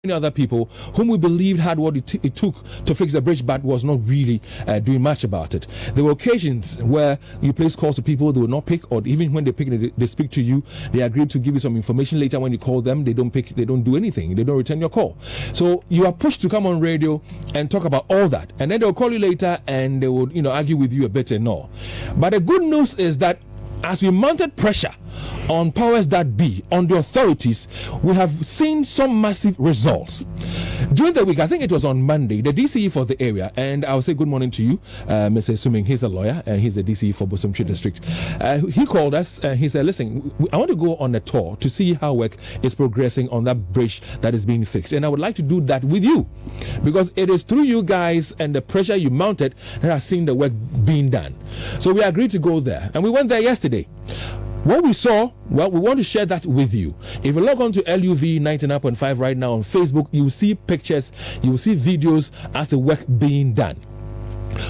many other people whom we believed had what it took to fix the bridge, but was not really doing much about it. There were occasions where you place calls to people, they will not pick, or even when they pick, they speak to you, they agreed to give you some information later. When you call them, they don't pick, they don't do anything, they don't return your call. So you are pushed to come on radio and talk about all that, and then they'll call you later and they will, argue with you a bit and all. But the good news is that as we mounted pressure on powers that be, on the authorities, we have seen some massive results. During the week, I think it was on Monday, the DCE for the area, and I'll say good morning to you, Mr. Suming. He's a lawyer, and he's the DCE for Bosomtwe District. He called us, and he said, listen, I want to go on a tour to see how work is progressing on that bridge that is being fixed. And I would like to do that with you, because it is through you guys and the pressure you mounted that I've seen the work being done. So we agreed to go there, and we went there yesterday. What we saw, well, we want to share that with you. If you log on to LUV 99.5 right now on Facebook, you will see pictures, you will see videos as the work being done.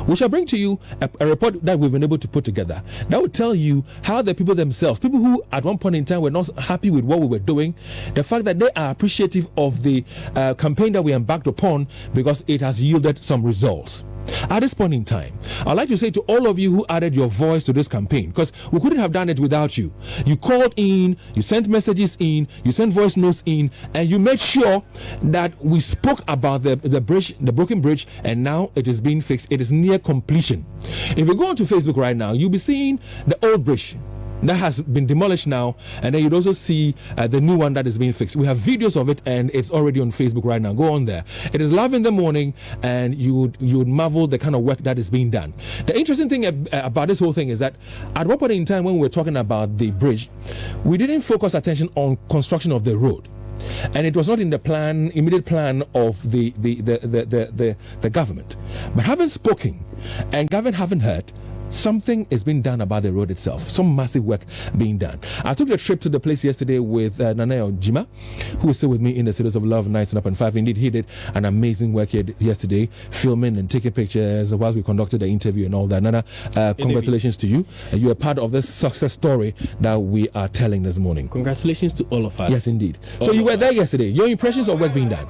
We shall bring to you a report that we've been able to put together that will tell you how the people themselves, people who at one point in time were not happy with what we were doing, the fact that they are appreciative of the campaign that we embarked upon because it has yielded some results. At this point in time, I'd like to say to all of you who added your voice to this campaign, because we couldn't have done it without you. You called in, you sent messages in, you sent voice notes in, and you made sure that we spoke about the bridge, the broken bridge, and now it is being fixed. It is near completion. If you go onto Facebook right now, you'll be seeing the old bridge that has been demolished now, and then you'd also see the new one that is being fixed. We have videos of it, and it's already on Facebook right now. Go on there. It is Love in the Morning, and you would marvel the kind of work that is being done. The interesting thing about this whole thing is that at one point in time when we were talking about the bridge, we didn't focus attention on construction of the road. And it was not in the immediate plan of the government. But having spoken and government haven't heard, something is being done about the road itself. Some massive work being done. I took a trip to the place yesterday with Nanayo Jima, who is still with me in the Studios of Love 99.5. Indeed, he did an amazing work here yesterday, filming and taking pictures whilst we conducted the interview and all that. Nana, congratulations to you. You are part of this success story that we are telling this morning. Congratulations to all of us. Yes, indeed. So you were there yesterday. Your impressions of work being done?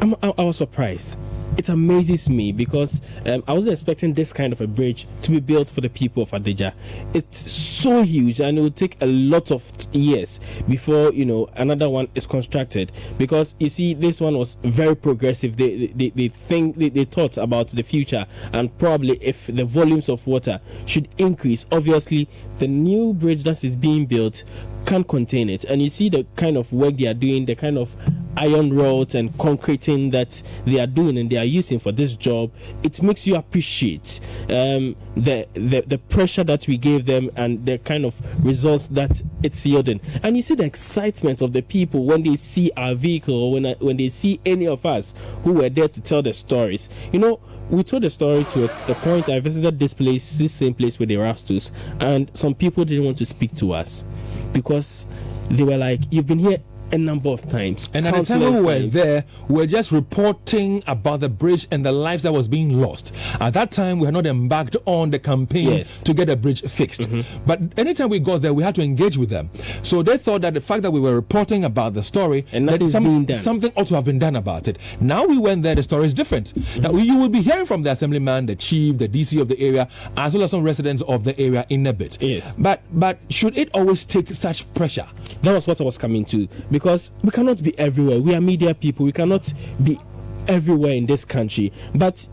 I was surprised. It amazes me because I wasn't expecting this kind of a bridge to be built for the people of Adejia. It's so huge, and it will take a lot of years before another one is constructed. Because you see, this one was very progressive. They thought about the future, and probably if the volumes of water should increase, obviously the new bridge that is being built can't contain it. And you see the kind of work they are doing, the kind of iron rods and concreting that they are doing and they are using for this job. It makes you appreciate the pressure that we gave them and the kind of results that it's yielding. And you see the excitement of the people when they see our vehicle, or when they see any of us who were there to tell the stories. We told the story to a point. I visited this same place with the Rastus, and some people didn't want to speak to us because they were like, you've been here a number of times. And at the time we were there, we were just reporting about the bridge and the lives that was being lost. At that time, we had not embarked on the campaign to get the bridge fixed. Mm-hmm. But anytime we got there, we had to engage with them. So they thought that the fact that we were reporting about the story, and that something ought to have been done about it. Now we went there, the story is different. Mm-hmm. Now you will be hearing from the assemblyman, the chief, the DC of the area, as well as some residents of the area in a bit. Yes. But should it always take such pressure? That was what I was coming to. Because we cannot be everywhere. We are media people. We cannot be everywhere in this country. But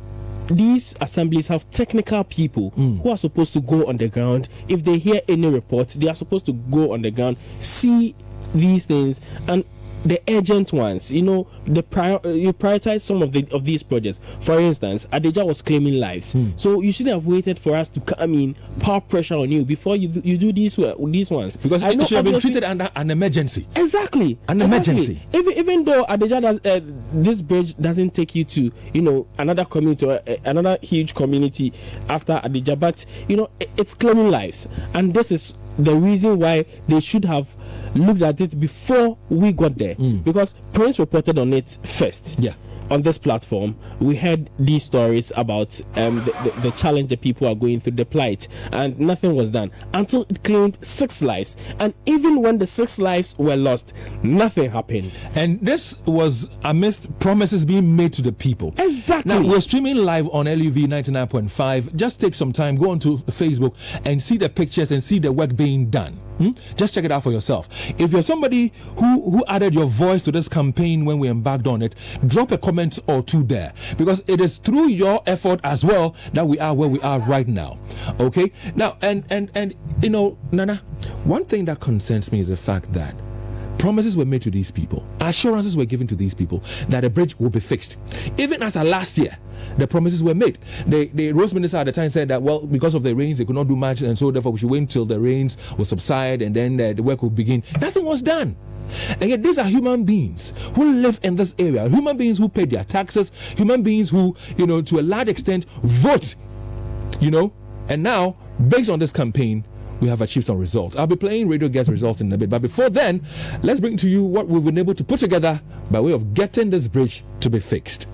these assemblies have technical people who are supposed to go on the ground. If they hear any report, they are supposed to go on the ground, see these things, and the urgent ones, you prioritize some of these projects. For instance, Adejia was claiming lives, so you shouldn't have waited for us to come in, power pressure on you before you do these ones, because it should have been treated under an emergency. Exactly, emergency. Even though Adejia does, this bridge doesn't take you to another community or another huge community after Adejia, but it's claiming lives, and this is the reason why they should have looked at it before we got there, because Prince reported on it first. Yeah. on this platform, we heard these stories about the challenge the people are going through, the plight, and nothing was done until it claimed 6 lives. And even when the 6 lives were lost, nothing happened. And this was amidst promises being made to the people. Exactly. Now, we're streaming live on LUV 99.5. Just take some time, go onto Facebook and see the pictures and see the work being done. Just check it out for yourself. If you're somebody who added your voice to this campaign when we embarked on it, drop a comment or two there, because it is through your effort as well that we are where we are right now. Okay? Now, and you know, Nana, one thing that concerns me is the fact that promises were made to these people, assurances were given to these people that the bridge will be fixed. Even as of last year, the promises were made. The roads minister at the time said that, well, because of the rains, they could not do much, and so therefore we should wait until the rains will subside and then the work will begin. Nothing was done. And yet these are human beings who live in this area, human beings who pay their taxes, human beings who, you know, to a large extent vote, you know, and now, based on this campaign, we have achieved some results. I'll be playing Radio Guest results in a bit, but before then, let's bring to you what we've been able to put together by way of getting this bridge to be fixed.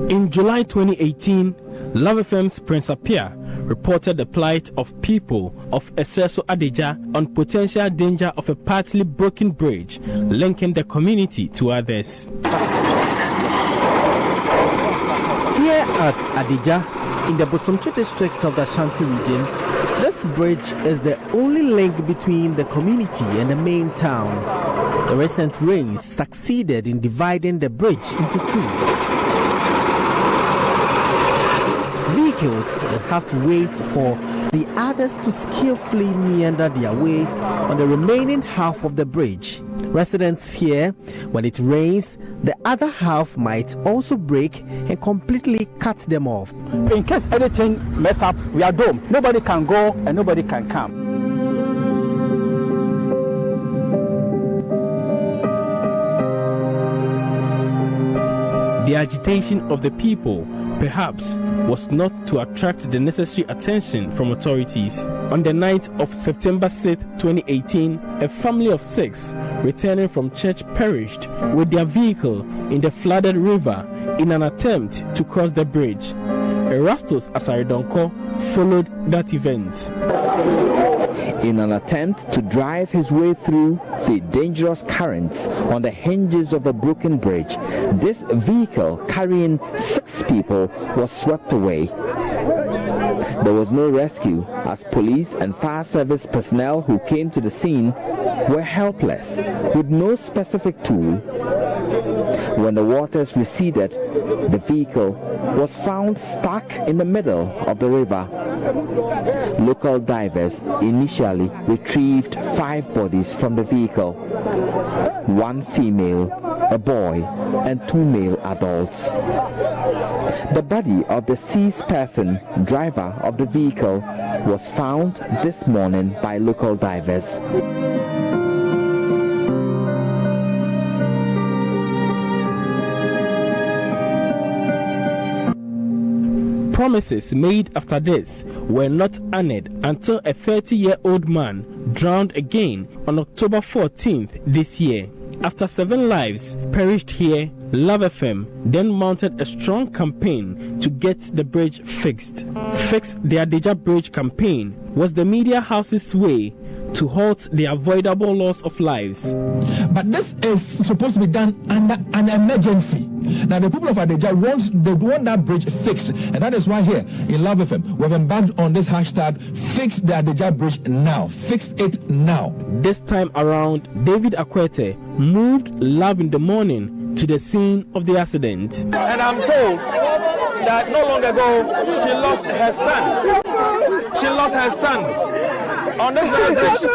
In July 2018, Love FM's Prince Apia reported the plight of people of Eseso Adija on potential danger of a partly broken bridge linking the community to others. Here at Adija, in the Bosomtwe district of the Ashanti region, this bridge is the only link between the community and the main town. The recent rains succeeded in dividing the bridge into two. Vehicles will have to wait for the others to skillfully meander their way on the remaining half of the bridge. Residents fear when it rains, the other half might also break and completely cut them off. In case anything mess up, we are doomed. Nobody can go and nobody can come. The agitation of the people, perhaps, was not to attract the necessary attention from authorities. On the night of September 6, 2018, a family of 6 returning from church perished with their vehicle in the flooded river in an attempt to cross the bridge. Erastus Asaridonko followed that event. In an attempt to drive his way through the dangerous currents on the hinges of a broken bridge, this vehicle carrying 6 people was swept away. There was no rescue as police and fire service personnel who came to the scene were helpless with no specific tool. When the waters receded, the vehicle was found stuck in the middle of the river. Local divers initially retrieved 5 bodies from the vehicle, 1 female, a boy, and 2 male adults. The body of the deceased person, driver of the vehicle, was found this morning by local divers. Promises made after this were not honored until a 30-year-old man drowned again on October 14th this year. After 7 lives perished here, Love FM then mounted a strong campaign to get the bridge fixed. Fix the Adija Bridge campaign was the media house's way to halt the avoidable loss of lives. But this is supposed to be done under an emergency. Now the people of Adija want that bridge fixed, and that is why here in Love FM we've embarked on this hashtag, fix the Adija Bridge now. Fix it now. This time around, David Akwete moved Love in the Morning to the scene of the accident. And I'm told that not long ago she lost her son. She lost her son. On this bridge,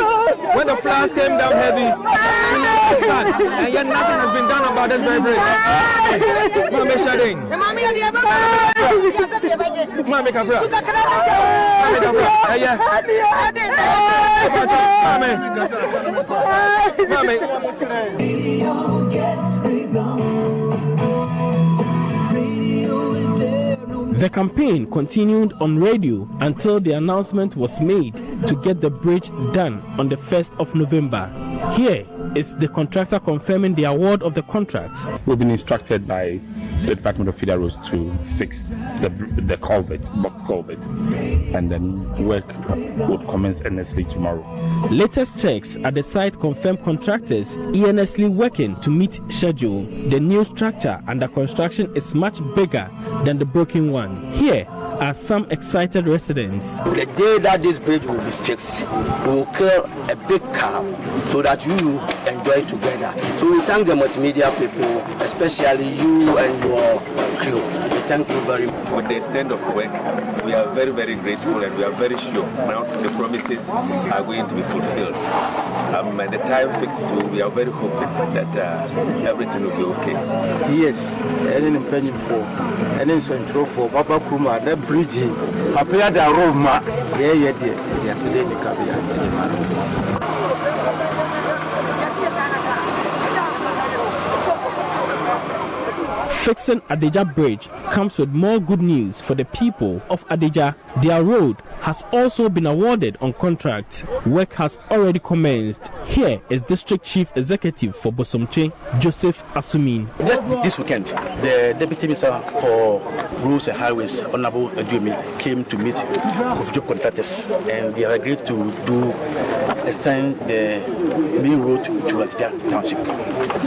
when the floods came down heavy, she lost her son. And yet nothing has been done about this very bridge. Mami Shading. Mami Kapra. Mami Kapra. The campaign continued on radio until the announcement was made to get the bridge done on the 1st of November. Here is the contractor confirming the award of the contract. We've been instructed by the Department of Federal Roads to fix the culvert, box culvert, and then work would commence earnestly tomorrow. Latest checks at the site confirm contractors earnestly working to meet schedule. The new structure under construction is much bigger than the broken one. Here are some excited residents. The day that this bridge will be fixed, we will kill a big cow so that you enjoy together. So we thank the multimedia people, especially you and your crew. We thank you very much. With the extent of work, we are very, very grateful, and we are very sure now the promises are going to be fulfilled. And the time fixed too, we are very hoping that everything will be okay. Yes, and then penny for, and then central for Papa Kuma, that bridge, Papa da Roma, yesterday, Fixing Adija Bridge comes with more good news for the people of Adija. Their road has also been awarded on contract. Work has already commenced. Here is District Chief Executive for Bosomtwe, Joseph Asumin. This weekend, the Deputy Minister for Roads and Highways, Honorable Adjumi, came to meet with job contractors, and they have agreed to extend the main road to Adija Township.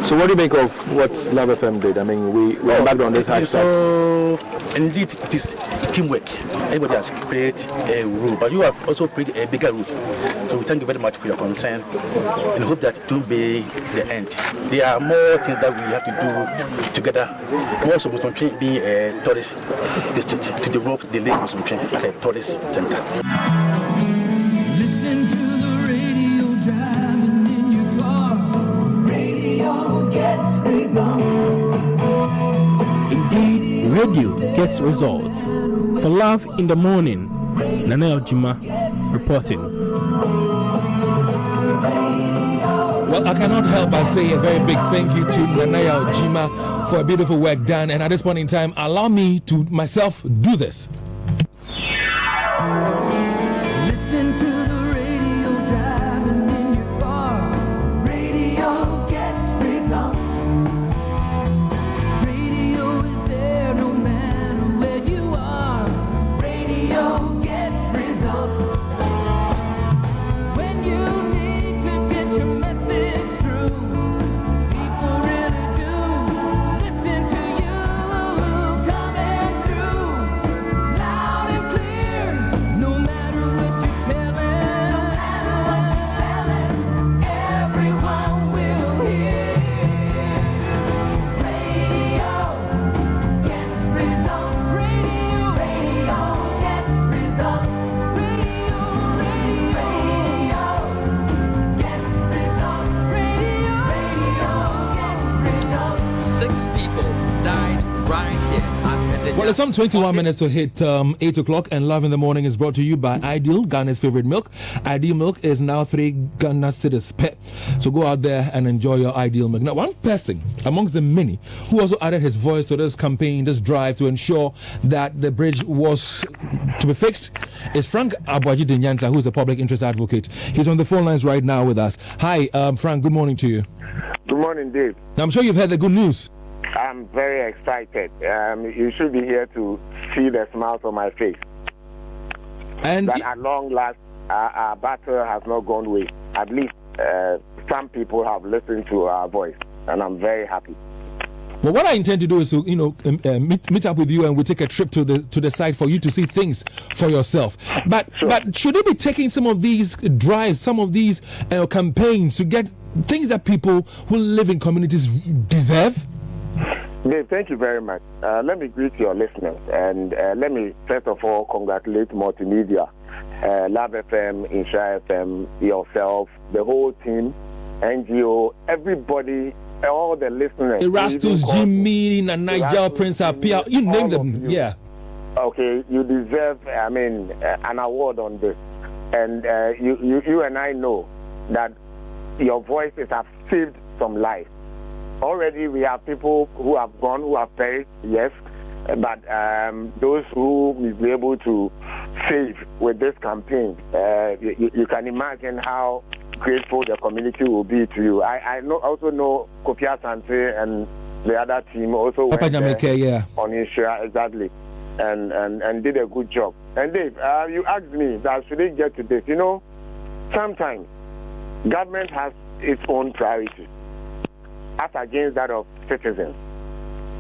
So what do you make of what Love FM did? I mean, we embarked on this hashtag. So, indeed, it is teamwork. Everybody has created a route, but you have also created a bigger route. So we thank you very much for your concern, and hope that it will be the end. There are more things that we have to do together. More so, Bosomtwe being a tourist district, to develop the lake Bosomtwe as a tourist center. Listening to the radio, driving in your car. Radio gets results. Indeed, radio gets results. For Love in the Morning, Nana Ojima reporting. Well, I cannot help but say a very big thank you to Nanaya Ojima for a beautiful work done. And at this point in time, allow me to myself do this. Listening to the radio, driving in your car. Radio gets results. Radio is there no matter where you are. Radio gets results. When you need to get your message through, people really do listen to you. Coming through loud and clear, no matter what you're telling, no matter what you're selling, everyone will hear. Radio gets results. Radio gets results. Radio gets results. Radio gets results. 6 people died right here at Adija. Well, it's on 21 minutes to hit 8 o'clock, and Love in the Morning is brought to you by Ideal, Ghana's favorite milk. Ideal milk is now 3 Ghana cedis per. So go out there and enjoy your Ideal milk. Now, one person amongst the many who also added his voice to this campaign, this drive to ensure that the bridge was to be fixed is Frank Abwaji Dinyansa, who is a public interest advocate. He's on the phone lines right now with us. Hi, Frank, good morning to you. Good morning, Dave. Now, I'm sure you've heard the good news. I'm very excited. You should be here to see the smiles on my face. And that at long last, our battle has not gone waste. At least some people have listened to our voice, and I'm very happy. Well, what I intend to do is to, meet up with you, and we take a trip to the site for you to see things for yourself. But should you be taking some of these drives, some of these campaigns to get things that people who live in communities deserve? Dave, thank you very much. Let me greet your listeners, and let me first of all congratulate Multimedia, Love FM, Insha FM, yourself, the whole team, NGO, everybody, all the listeners. Erastus, Jimmy, Nigel, Prince Apia, you name them. Yeah. Okay, you deserve, an award on this. And you and I know that your voices have saved some lives. Already we have people who have gone, who have perished, yes, but those who will be able to save with this campaign, you can imagine how grateful the community will be to you. I also know Kofi Asante and the other team also went there on Insura, exactly, and did a good job. And Dave, you asked me that should it get to this? You know, sometimes government has its own priorities as against that of citizens.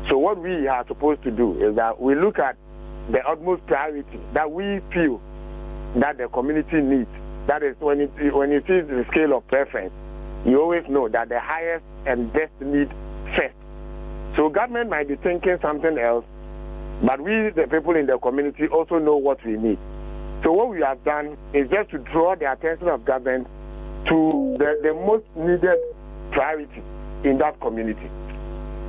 So what we are supposed to do is that we look at the utmost priority that we feel that the community needs. That is, when you see the scale of preference, you always know that the highest and best need first. So government might be thinking something else, but we, the people in the community, also know what we need. So what we have done is just to draw the attention of government to the most needed priority in that community.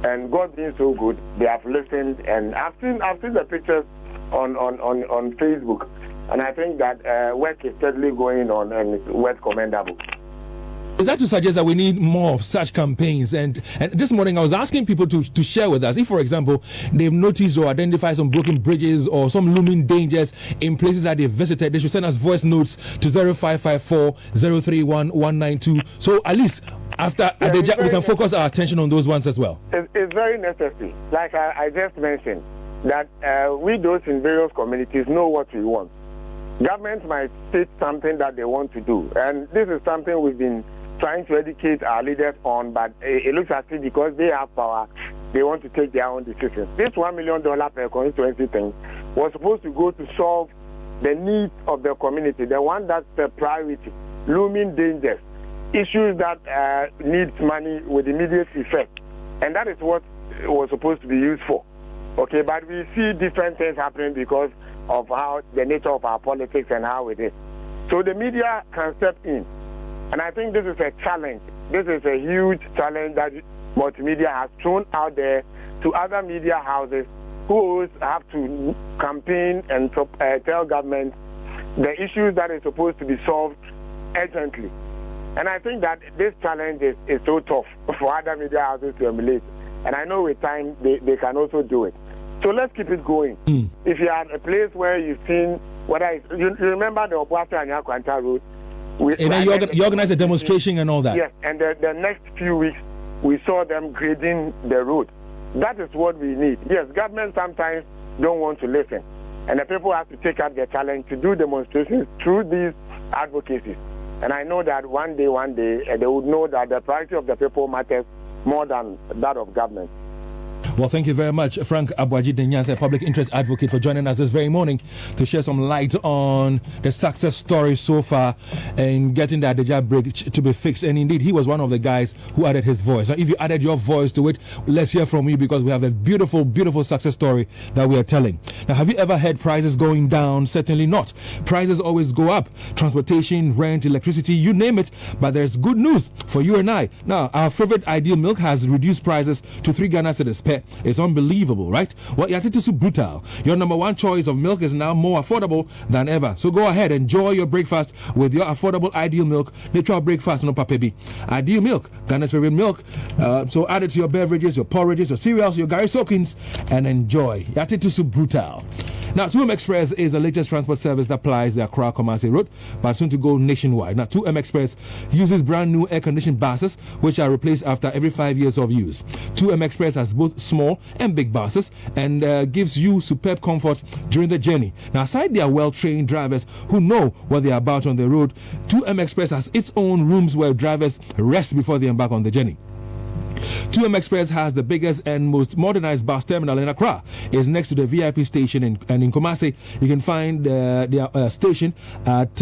And God being so good, they have listened, and I've seen the pictures on Facebook, and I think that work is steadily going on, and it's worth commendable. Is that to suggest that we need more of such campaigns? And this morning I was asking people to share with us if, for example, they've noticed or identified some broken bridges or some looming dangers in places that they've visited. They should send us voice notes to 0554 031 192. So at least after we can focus our attention on those ones as well. It's very necessary. Like I just mentioned, that we those in various communities know what we want. Government might state something that they want to do, and this is something we've been trying to educate our leaders on, but it looks as if because they have power, they want to take their own decisions. This $1 million per constituency thing was supposed to go to solve the needs of the community, the one that's the priority, looming dangers, issues that needs money with immediate effect. And that is what it was supposed to be used for. Okay, but we see different things happening because of how the nature of our politics and how it is. So the media can step in. And I think this is a challenge. This is a huge challenge that multimedia has thrown out there to other media houses who always have to campaign and tell government the issues that is supposed to be solved urgently. And I think that this challenge is so tough for other media houses to emulate. And I know with time they can also do it. So let's keep it going. If you are at a place where you've seen, whether it's, you remember the Obuasi and Yakwanta Road, and then you organize a demonstration and all that. Yes, and the next few weeks, we saw them grading the road. That is what we need. Yes, government sometimes don't want to listen. And the people have to take up the challenge to do demonstrations through these advocacies. And I know that one day, they would know that the priority of the people matters more than that of government. Well, thank you very much, Frank Abuaji Denyanse, public interest advocate, for joining us this very morning to share some light on the success story so far and getting the Adejia Bridge to be fixed. And indeed, he was one of the guys who added his voice. Now, if you added your voice to it, let's hear from you, because we have a beautiful, beautiful success story that we are telling. Now, have you ever heard prices going down? Certainly not. Prices always go up. Transportation, rent, electricity, you name it. But there's good news for you and I. Now, our favorite Ideal Milk has reduced prices to 3 Ghana cedis per. It's unbelievable, right? Well, Yatitisu Brutal, your number one choice of milk, is now more affordable than ever. So go ahead, enjoy your breakfast with your affordable Ideal Milk, natural breakfast, no papebi. Ideal Milk, Ghana's favorite milk. So add it to your beverages, your porridges, your cereals, your Gary soakings, and enjoy. Yatitisu Brutal. Now, 2M Express is the latest transport service that plies the Accra Kumasi route, but soon to go nationwide. Now, 2M Express uses brand new air-conditioned buses, which are replaced after every 5 years of use. 2M Express has both small and big buses and gives you superb comfort during the journey. Now, aside their well-trained drivers who know what they are about on the road, 2M Express has its own rooms where drivers rest before they embark on the journey. 2M Express has the biggest and most modernized bus terminal in Accra. It's next to the VIP station, and in Kumasi, you can find their station at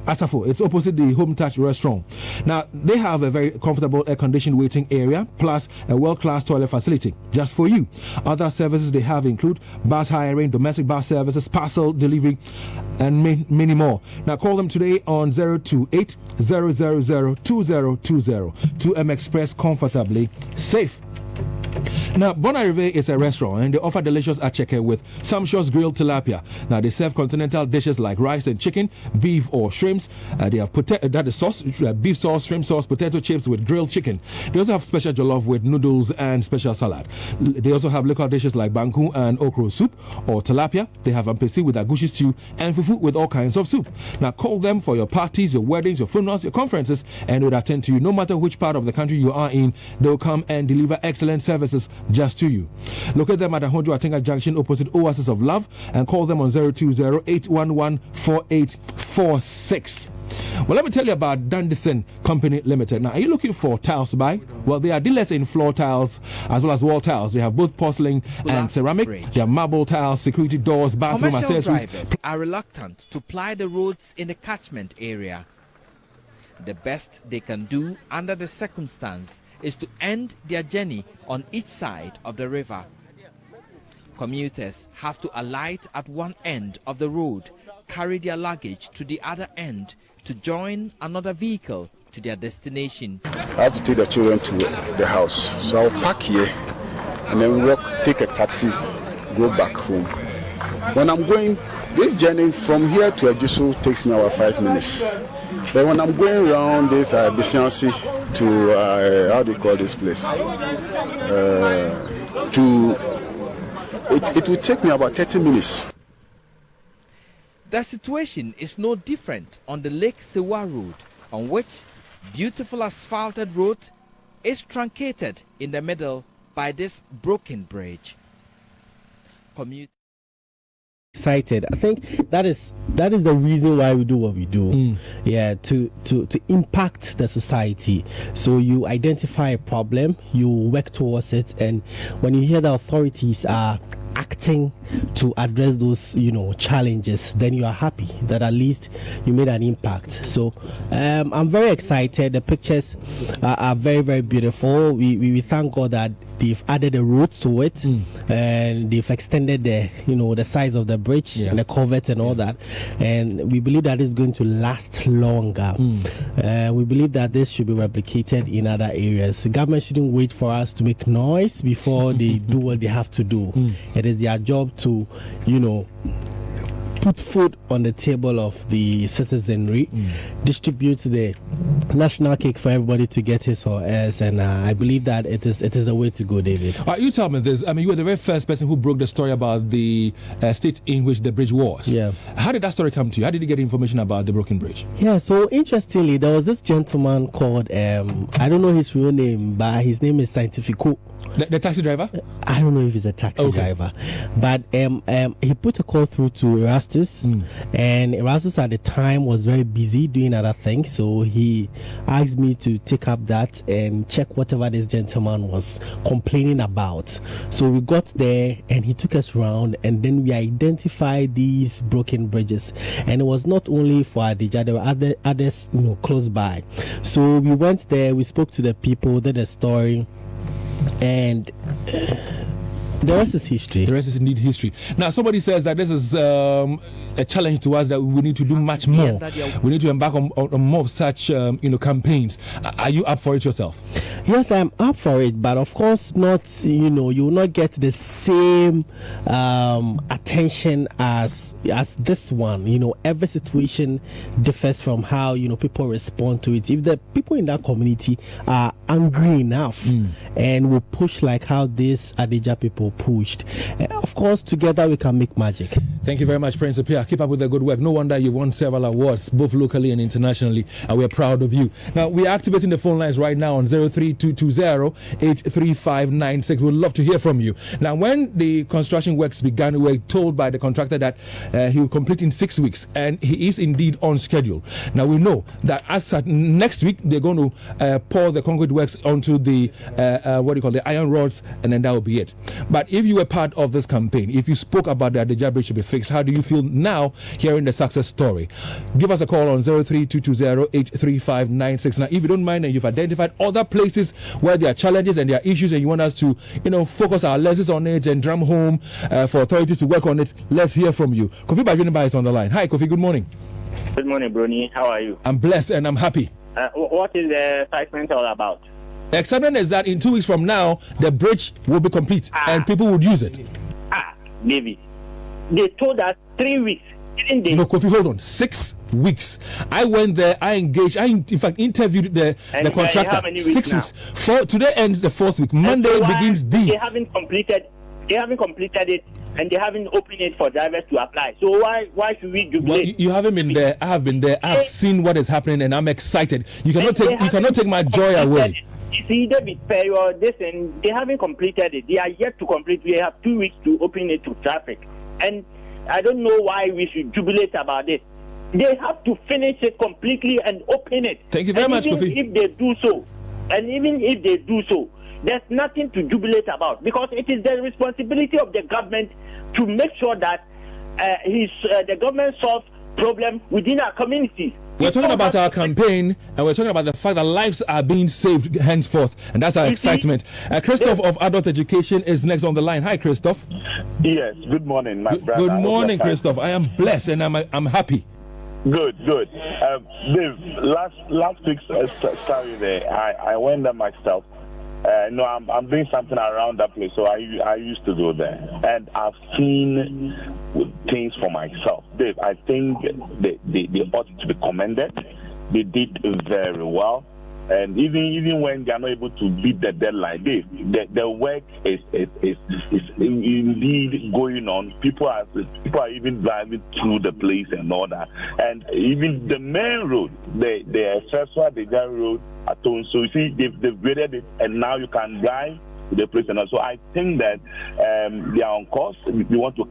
Asafo. It's opposite the Home Touch restaurant. Now, they have a very comfortable air-conditioned waiting area, plus a world-class toilet facility just for you. Other services they have include bus hiring, domestic bus services, parcel delivery, and many more. Now, call them today on 028 000 2020. 2M Express, comfortably safe. Now, Bon Arrivé is a restaurant and they offer delicious acheke with sumptuous grilled tilapia. Now, they serve continental dishes like rice and chicken, beef or shrimps. They have that is sauce, beef sauce, shrimp sauce, potato chips with grilled chicken. They also have special jollof with noodles and special salad. They also have local dishes like banku and okra soup or tilapia. They have ampesi with agushi stew and fufu with all kinds of soup. Now, call them for your parties, your weddings, your funerals, your conferences, and they will attend to you. No matter which part of the country you are in, they will come and deliver excellent services just to you. Locate them at Ahonjo Atenga Junction opposite Oasis of Love and call them on 020-811-4846. Well, let me tell you about Dandison Company Limited. Now, are you looking for tiles to buy? Well, they are dealers in floor tiles as well as wall tiles. They have both porcelain and ceramic. They have marble tiles, security doors, bathroom Commercial accessories. drivers are reluctant to ply the roads in the catchment area. The best they can do under the circumstance is to end their journey on each side of the river. Commuters have to alight at one end of the road, carry their luggage to the other end to join another vehicle to their destination. I have to take the children to the house, so I'll park here and then walk, take a taxi, go back home. When I'm going, this journey from here to Ejisu takes me about 5 minutes. But when I'm going around this Bisiansi to, how do you call this place? It will take me about 30 minutes. The situation is no different on the Lake Sewa Road, on which beautiful asphalted road is truncated in the middle by this broken bridge. Excited. I think that is the reason why we do what we do. Yeah, to impact the society. So you identify a problem, you work towards it, and when you hear the authorities are acting to address those challenges, then you are happy that at least you made an impact. So I'm very excited. The pictures are very, very beautiful. We thank God that they've added a road to it, and they've extended the the size of the bridge and the culvert and all that, and we believe that it's going to last longer. We believe that this should be replicated in other areas. The government shouldn't wait for us to make noise before they do what they have to do. It is their job to put food on the table of the citizenry, distribute the national cake for everybody to get his or hers, and I believe that it is the way to go, David. You tell me this. I mean, you were the very first person who broke the story about the state in which the bridge was. Yeah. How did that story come to you? How did you get information about the broken bridge? Yeah, so interestingly, there was this gentleman called, I don't know his real name, but his name is Scientifico. The taxi driver? I don't know if he's a taxi driver, but he put a call through to Erastus, and Erastus at the time was very busy doing other things, so he asked me to take up that and check whatever this gentleman was complaining about. So we got there and he took us around, and then we identified these broken bridges, and it was not only for Adija, there were others close by. So we went there, we spoke to the people, did a story, and the rest is history. The rest is indeed history. Now, somebody says that this is a challenge to us, that we need to do much more. We need to embark on more of such, campaigns. Are you up for it yourself? Yes, I'm up for it, but of course not. You will not get the same attention as this one. Every situation differs from how people respond to it. If the people in that community are angry enough and will push like how these Adija people pushed, of course together we can make magic. Thank you very much, Prince Apia. Keep up with the good work. No wonder you've won several awards, both locally and internationally, and we're proud of you. Now, we are activating the phone lines right now on 03220-83596. We'd love to hear from you. Now, when the construction works began, we were told by the contractor that he will complete in 6 weeks, and he is indeed on schedule. Now, we know that as next week, they're going to pour the concrete works onto the, the iron rods, and then that will be it. But if you were part of this campaign, if you spoke about that the Adija Bridge should be fixed, how do you feel now hearing the success story? Give us a call on 03220-83596. Now, if you don't mind and you've identified other places where there are challenges and there are issues and you want us to, focus our lenses on it and drum home for authorities to work on it, let's hear from you. Kofi Bajuniba is on the line. Hi, Kofi, good morning. Good morning, Bruni. How are you? I'm blessed and I'm happy. What is the excitement all about? Excitement is that in 2 weeks from now, the bridge will be complete and people would use it. David, they told us 3 weeks. Didn't they? No, Kofi, hold on. 6 weeks. I went there, I engaged, in fact interviewed the contractor. 6 weeks. Today ends the 4th week. Monday begins D. They haven't completed it, and they haven't opened it for drivers to apply. So why should we jubilate? Well, you haven't been there. I have been there. I've seen what is happening, and I'm excited. You cannot take my joy away. It's either with pay or this, and they haven't completed it. They are yet to complete. We have 2 weeks to open it to traffic, and I don't know why we should jubilate about it. They have to finish it completely and open it. Thank you very much, Kofi. Even if they do so, there's nothing to jubilate about, because it is the responsibility of the government to make sure that the government solves problems within our communities. We're talking about our campaign, and we're talking about the fact that lives are being saved henceforth, and that's our excitement. Christoph of Adult Education is next on the line. Hi, Christoph. Yes, good morning, my brother. Good morning, Christoph. I am blessed and I'm happy. Good. Dave, last week's Saturday, I went there myself. No, I'm doing something around that place, so I used to go there, and I've seen things for myself. Dave, I think they ought to be commended. They did very well, and even when they are not able to beat the deadline, Dave, the work is indeed going on. People are even driving through the place and all that, and even the main road, the Seswa road. So you see, they've graded it, and now you can drive to the place. And so I think that they are on course. We want to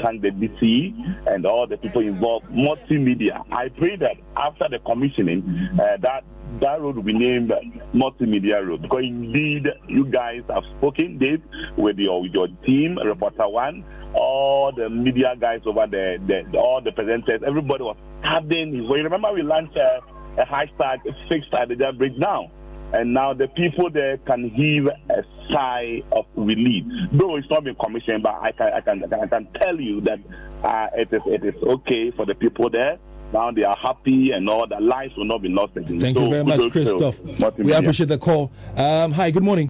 thank the DCE and all the people involved. Multimedia. I pray that after the commissioning, that road will be named Multimedia Road, because indeed you guys have spoken, Dave, with your team, Reporter One, all the media guys over there, all the presenters. Everybody was having. You remember we launched a hashtag fixed Adija Bridge now, and now the people there can heave a sigh of relief. Though it's not been commissioned, but I can tell you that it is okay for the people there. Now they are happy, and all the lives will not be lost again. Thank you very much, Christoph. We appreciate the call. Hi, good morning.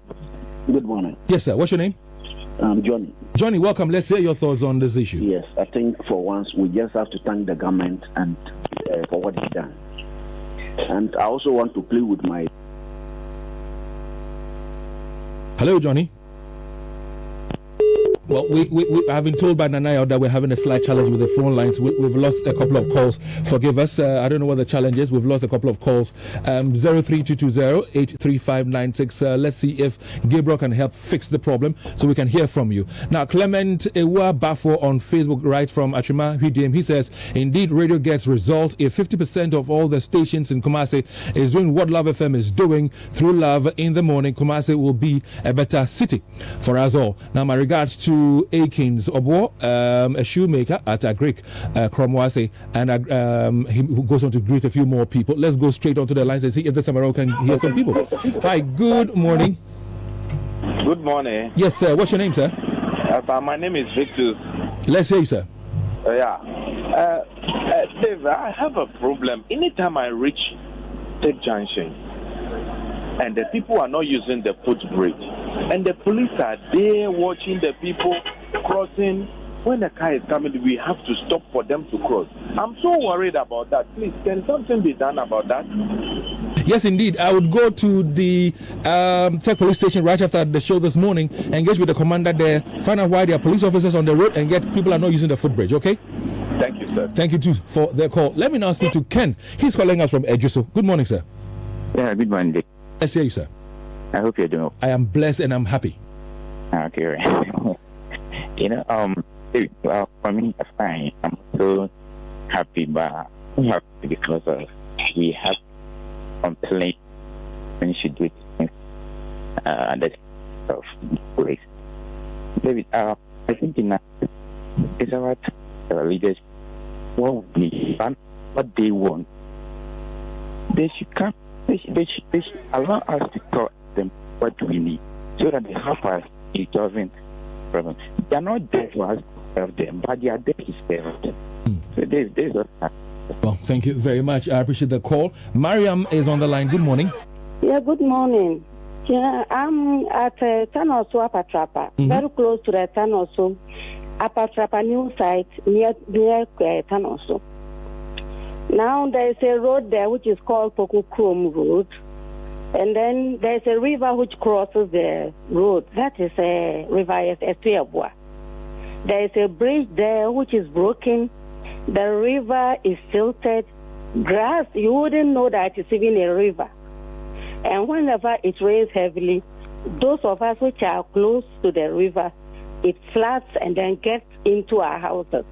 Good morning. Yes, sir. What's your name? Johnny. Johnny, welcome. Let's hear your thoughts on this issue. Yes, I think for once we just have to thank the government and for what it's done. And I also want to play with my... Hello, Johnny. Well, we have been told by Nanaya that we're having a slight challenge with the phone lines. We've lost a couple of calls. Forgive us. I don't know what the challenge is. We've lost a couple of calls. 03220-83596. Let's see if Gabriel can help fix the problem so we can hear from you. Now, Clement Ewa Bafo on Facebook, right from Achima Hidem, he says, indeed, radio gets result if 50% of all the stations in Kumasi is doing what Love FM is doing through Love in the morning. Kumasi will be a better city for us all. Now, my regards to Akins Obo, a shoemaker at Agric Kromwase, and he goes on to greet a few more people. Let's go straight onto the lines and see if the Samaro can hear some people. Hi, good morning. Good morning. Yes, sir. What's your name, sir? My name is Victor. Let's hear you, sir. Dave, I have a problem. Anytime I reach Tech Junction, and the people are not using the footbridge, and the police are there watching the people crossing. When the car is coming, we have to stop for them to cross. I'm so worried about that. Please, can something be done about that? Yes, indeed. I would go to the Tech police station right after the show this morning, engage with the commander there, find out why there are police officers on the road, and get people are not using the footbridge, okay? Thank you, sir. Thank you, too, for the call. Let me now speak to Ken. He's calling us from Ejuso. Good morning, sir. Yeah, good morning. Let's hear you, sir. I hope you're doing well. I am blessed and I'm happy. Okay, right. Well, for me, that's fine. I'm so happy, but I'm happy because we have complained when you should do it that of place. David, I think it's about leaders. What they want, they should come. They should allow us to tell them what we need so that they help us. It doesn't problem. They are not there for us to serve them, but they are there to serve them. So there's well, thank you very much. I appreciate the call. Mariam is on the line. Good morning. Yeah, good morning. Yeah, I'm at Tanoso Apatrapa, very close to the Tanoso Apatrapa new site near Tanoso. Now there is a road there which is called Pokukrum Road, and then there is a river which crosses the road. That is a river Estuabua. There is a bridge there which is broken. The river is silted. Grass, you wouldn't know that it's even a river. And whenever it rains heavily, those of us which are close to the river, it floods and then gets into our houses.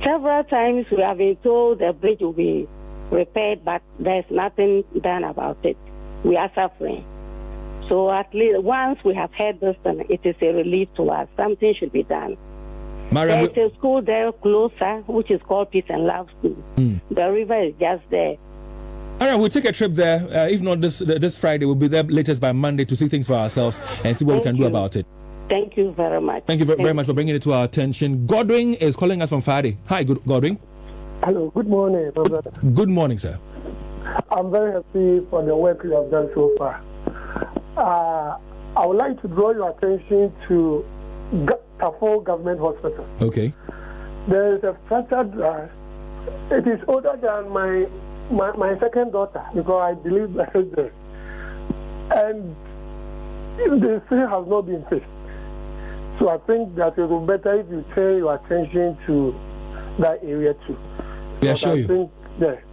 Several times we have been told the bridge will be repaired, but there's nothing done about it. We are suffering. So at least once we have heard this, it is a relief to us. Something should be done. There's a school there closer, which is called Peace and Love School. The river is just there. All right, we'll take a trip there. If not this Friday, we'll be there latest by Monday to see things for ourselves and see what we can do about it. Thank you very much. Thank you very much for bringing it to our attention. Godwin is calling us from Fadi. Hi, Godwin. Hello, good morning, my brother. Good morning, sir. I'm very happy for the work you have done so far. I would like to draw your attention to Tafo Government Hospital. Okay. There is a fractured. It is older than my second daughter because I believe that is there. And the thing has not been fixed. So I think that it will be better if you turn your attention to that area too. We assure you.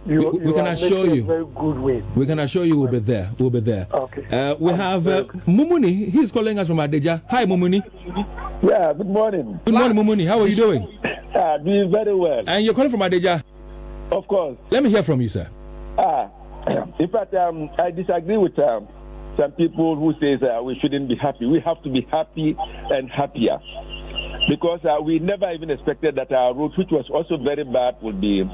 We can assure you. Very good way. We can assure you we'll be there. We'll be there. Okay. We have Mumuni. He's calling us from Adeja. Hi, Mumuni. Yeah, good morning. Good morning, Mumuni. How are you doing? Doing very well. And you're calling from Adeja? Of course. Let me hear from you, sir. In fact, I disagree with some people who say we shouldn't be happy. We have to be happy and happier. Because we never even expected that our route, which was also very bad, would be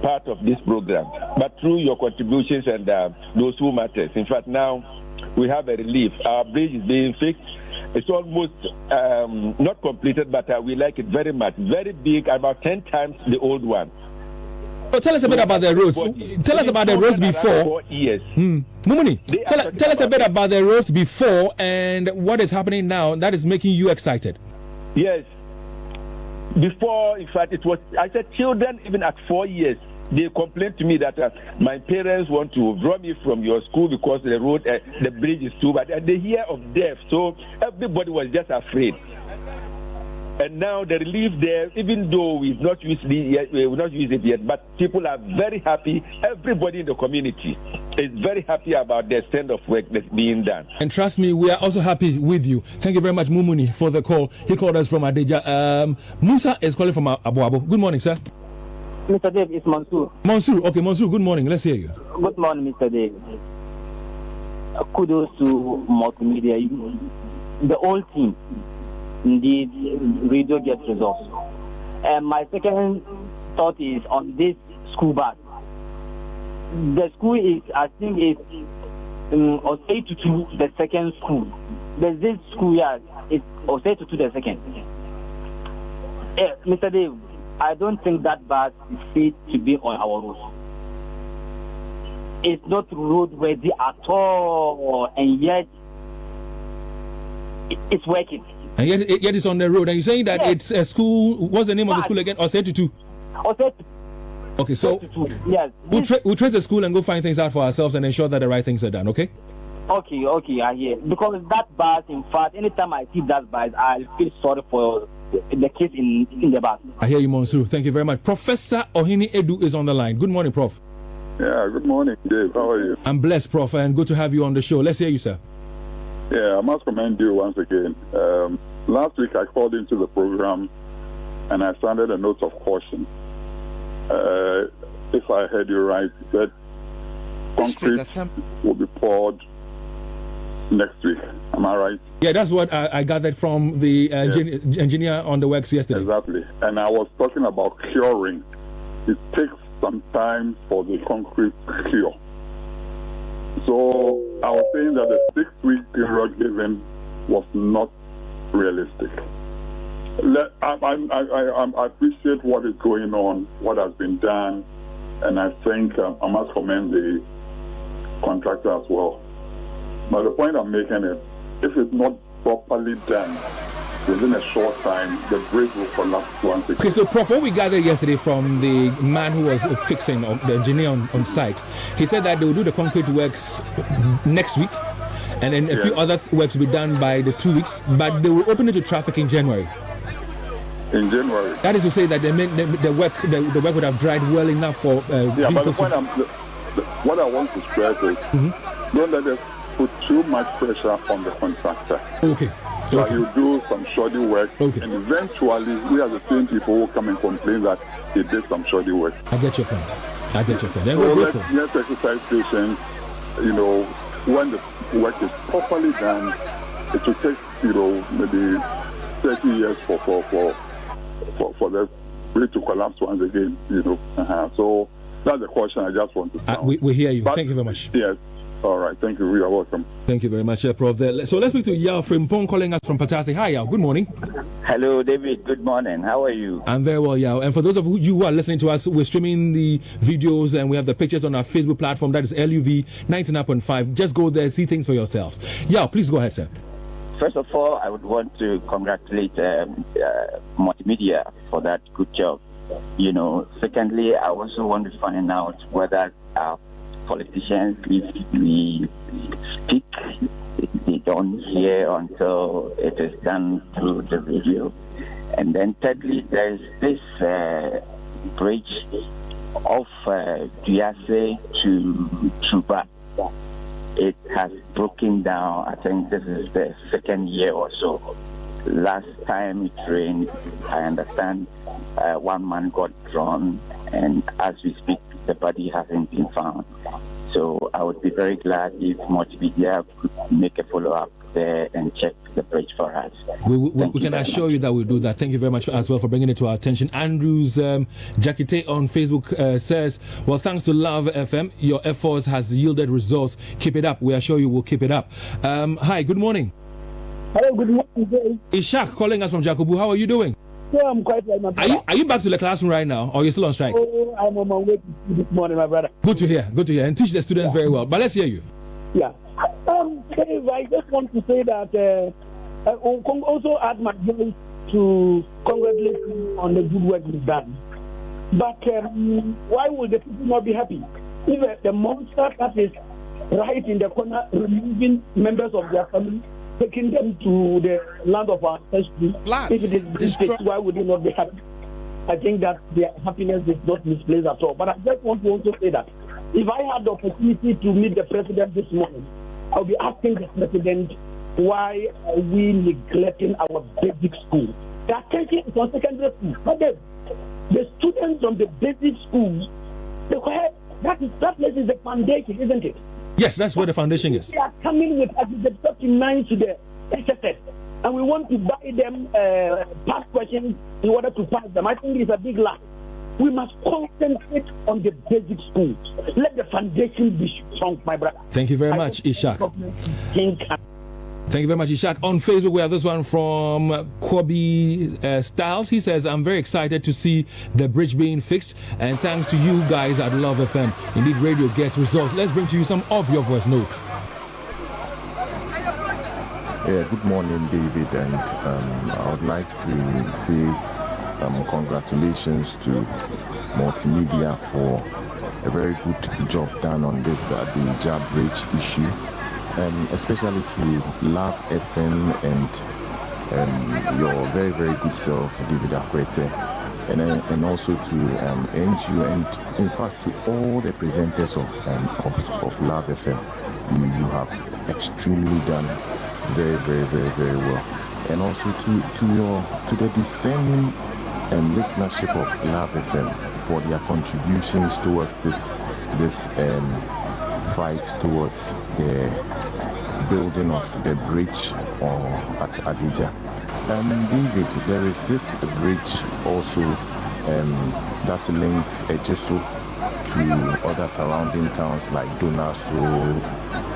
part of this program. But through your contributions and those who matters, in fact, now we have a relief. Our bridge is being fixed. It's almost not completed, but we like it very much. Very big, about 10 times the old one. So tell us a bit about the roads. Tell us about the roads before. 4 years. Mumuni, tell us a bit about the roads before and what is happening now that is making you excited. Yes. Before, in fact, it was, I said children, even at 4 years, they complained to me that my parents want to draw me from your school because the road, the bridge is too bad. And they hear of death. So everybody was just afraid. And now the relief there, even though we've not used it yet, but people are very happy. Everybody in the community is very happy about the extent of work that's being done. And trust me, we are also happy with you. Thank you very much, Mumuni, for the call. He called us from Adeja. Musa is calling from Abu Abu. Good morning, sir. Mr. Dave, it's Mansour. Mansour, okay, Mansour, good morning. Let's hear you. Good morning, Mr. Dave. Kudos to multimedia. The whole team. Indeed, radio gets results. And my second thought is on this school bus. The school is, I think, is Osei Tutu, the second school. There's this school here, it's Osei Tutu, the second. Mr. Dave, I don't think that bus is fit to be on our road. It's not roadworthy at all, and yet it's working. And yet it's on the road. And you're saying that it's a school. What's the name of the school again? Osei Tutu. Okay, so yes, we'll trace the school and go find things out for ourselves and ensure that the right things are done. Okay. Okay, I hear. Because that bus, in fact, anytime I see that bus, I feel sorry for the kids in the bus. I hear you, Mansour. Thank you very much. Professor Ohini Edu is on the line. Good morning, Prof. Yeah, good morning, Dave. How are you? I'm blessed, Prof, and good to have you on the show. Let's hear you, sir. Yeah, I must commend you once again. Last week I called into the program and I sounded a note of caution. If I heard you right, that concrete will be poured next week. Am I right? Yeah, that's what I gathered from the engineer on the works yesterday. Exactly. And I was talking about curing. It takes some time for the concrete cure. So I was saying that the 6-week period given was not realistic. I appreciate what is going on, what has been done, and I think I must commend the contractor as well. But the point I'm making is, if it's not properly done, within a short time, the bridge will collapse once again. Okay, so Prof, what we gathered yesterday from the man who was fixing, or the engineer on site, he said that they will do the concrete works next week, and then a few other works will be done by the 2 weeks, but they will open it to traffic in January. In January. That is to say that the work would have dried well enough for yeah, but the point what I want to stress is, don't let us put too much pressure on the contractor. Okay. So you do some shoddy work, and eventually we are the same people who come and complain that he did some shoddy work. I get your point. So let's exercise patience. When the work is properly done, it will take maybe 30 years for the bridge to collapse once again. So that's the question I just want to sound. We hear you. Thank you very much. Yes. All right, thank you. You are welcome. Thank you very much, Prof. So let's speak to Yao Frimpong calling us from Patasi. Hi, Yao. Good morning. Hello, David. Good morning. How are you? I'm very well, Yao. And for those of you who are listening to us, we're streaming the videos and we have the pictures on our Facebook platform. That is LUV 99.5. Just go there, see things for yourselves. Yao, please go ahead, sir. First of all, I would want to congratulate Multimedia for that good job. Secondly, I also want to find out whether politicians, if we speak, they don't hear until it is done through the video. And then thirdly, there's this bridge of Duase to Chuba. It has broken down. I think this is the second year or so. Last time it rained, I understand one man got drawn, and as we speak, the body hasn't been found. So I would be very glad if Multimedia could make a follow-up there and check the bridge for us. We can assure you that we'll do that. Thank you very much as well for bringing it to our attention. Andrews Jakite on Facebook says, well, thanks to Love FM, your efforts has yielded results. Keep it up. We assure you we'll keep it up. Hi, good morning. Hello, good morning. Ishak calling us from Jacobu. How are you doing? Yeah, I'm quite well, my brother. Are you back to the classroom right now, or are you still on strike? Oh, I'm on my way to this morning, my brother. Good to hear, and teach the students very well. But let's hear you. Yeah. Dave, I just want to say that I also add my voice to congratulate you on the good work you've done. But why would the people not be happy? If the monster that is right in the corner removing members of their family, taking them to the land of our ancestry, if it is district, why would they not be happy? I think that their happiness is not misplaced at all. But I just want to also say that if I had the opportunity to meet the president this morning, I'll be asking the president, why are we neglecting our basic school? The attention is on secondary school. But the students from the basic schools, that place is the foundation, isn't it? Yes, that's where the foundation is. They are coming with the 39 to the SSS, and we want to buy them past questions in order to pass them. I think it's a big lie. We must concentrate on the basic schools. Let the foundation be strong, my brother. Thank you very much, Ishak. Thank you very much, Ishak. On Facebook, we have this one from Kwabi Styles. He says, I'm very excited to see the bridge being fixed, and thanks to you guys at Love FM. Indeed, radio gets results. Let's bring to you some of your voice notes. Yeah, good morning, David, and I would like to say congratulations to Multimedia for a very good job done on this Abidjan Bridge issue. Especially to Love FM and your very, very good self, David Akwete, and also to NGO, and in fact to all the presenters of Love FM. You have extremely done very, very, very, very well. And also to the discerning listenership of Love FM for their contributions towards this fight towards the building of the bridge at Abidjan. David, there is this bridge also that links Ejisu to other surrounding towns like Donaso,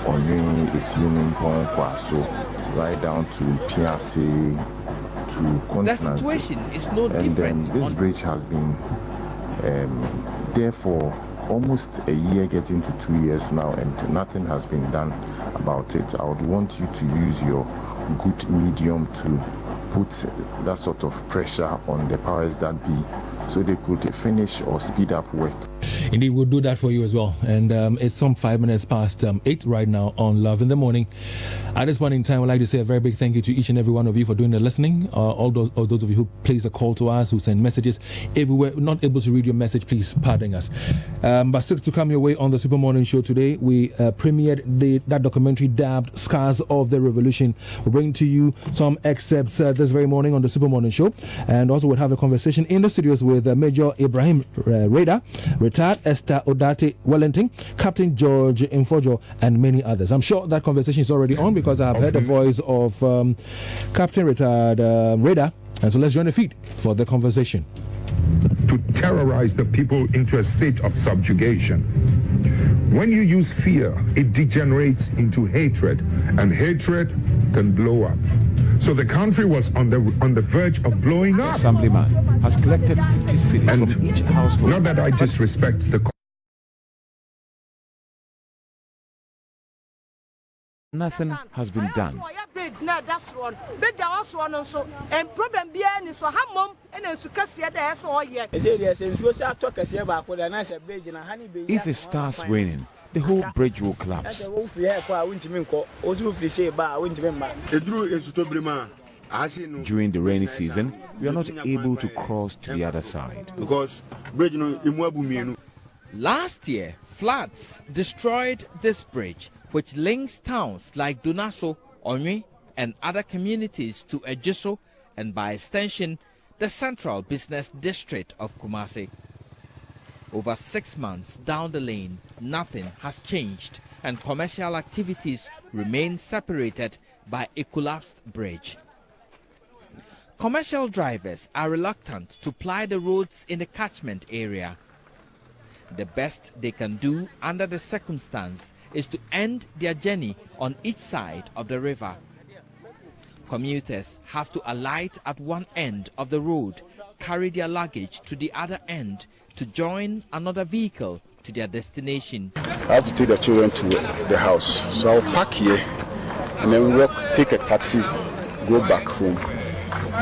Onyin, Isienimpon, Kwaso, right down to Piase, to Constance. The situation is no different. And this bridge has been there for almost a year getting to 2 years now, and nothing has been done about it. I would want you to use your good medium to put that sort of pressure on the powers that be so they could finish or speed up work. Indeed, we'll do that for you as well. And it's some 5 minutes past 8 right now on Love in the Morning. At this point in time, I'd like to say a very big thank you to each and every one of you for doing the listening. All those of you who place a call to us, who send messages. If we were not able to read your message, please pardon us. But still to come your way on the Super Morning Show today, we premiered that documentary dubbed Scars of the Revolution. We'll bring to you some excerpts this very morning on the Super Morning Show. And also we'll have a conversation in the studios with Major Ibrahim Reda, retired Esther Odate Wellington, Captain George Infojo, and many others. I'm sure that conversation is already on because I've heard the voice of Captain retired Reda. And so let's join the feed for the conversation. To terrorize the people into a state of subjugation. When you use fear, it degenerates into hatred, and hatred can blow up. So the country was on the verge of blowing up. Assemblyman has collected 50 cities from each household. Not that I disrespect the. Nothing has been done. If it starts raining, the whole bridge will collapse. During the rainy season, we are not able to cross to the other side. Last year, floods destroyed this bridge, which links towns like Dunaso, Onwe, and other communities to Ejiso, and by extension, the central business district of Kumasi. Over 6 months down the lane, nothing has changed, and commercial activities remain separated by a collapsed bridge. Commercial drivers are reluctant to ply the roads in the catchment area. The best they can do under the circumstance is to end their journey on each side of the river. Commuters have to alight at one end of the road, carry their luggage to the other end to join another vehicle to their destination. I have to take the children to the house, so I'll park here and then walk, take a taxi, go back home.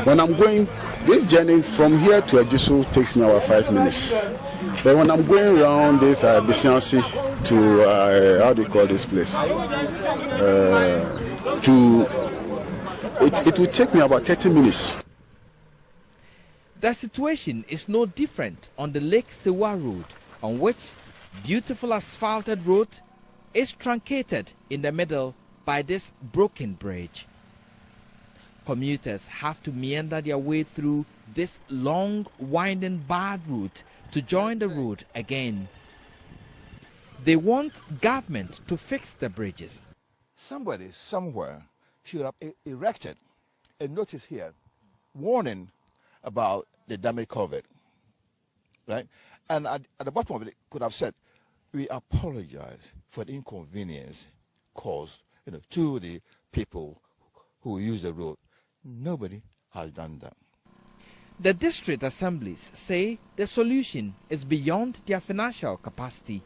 When I'm going, this journey from here to Ejiso takes me about 5 minutes. But when I'm going around this Bisiansi to, how do you call this place? It will take me about 30 minutes. The situation is no different on the Lake Sewa Road, on which beautiful asphalted road is truncated in the middle by this broken bridge. Commuters have to meander their way through this long, winding bad route to join the road again. They want government to fix the bridges. Somebody somewhere should have erected a notice here warning about the damage covered, right? And at the bottom of it could have said, we apologize for the inconvenience caused, to the people who use the road. Nobody has done that. The district assemblies say the solution is beyond their financial capacity.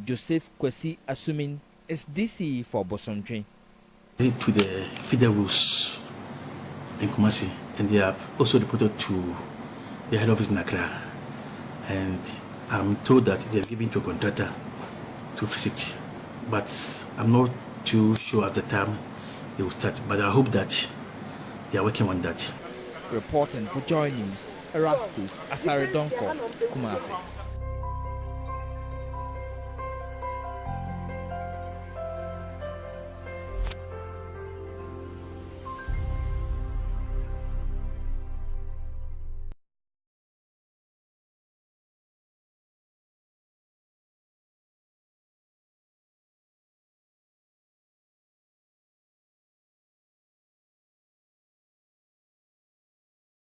Joseph Kwesi Assuming is DCE for Bosontwe. To the federals in Kumasi, and they have also reported to the head office in Accra. And I'm told that they are giving to a contractor to visit, but I'm not too sure at the time they will start. But I hope that they are working on that. Reporting for Joy News, Erastus Asaredonko, Kumasi.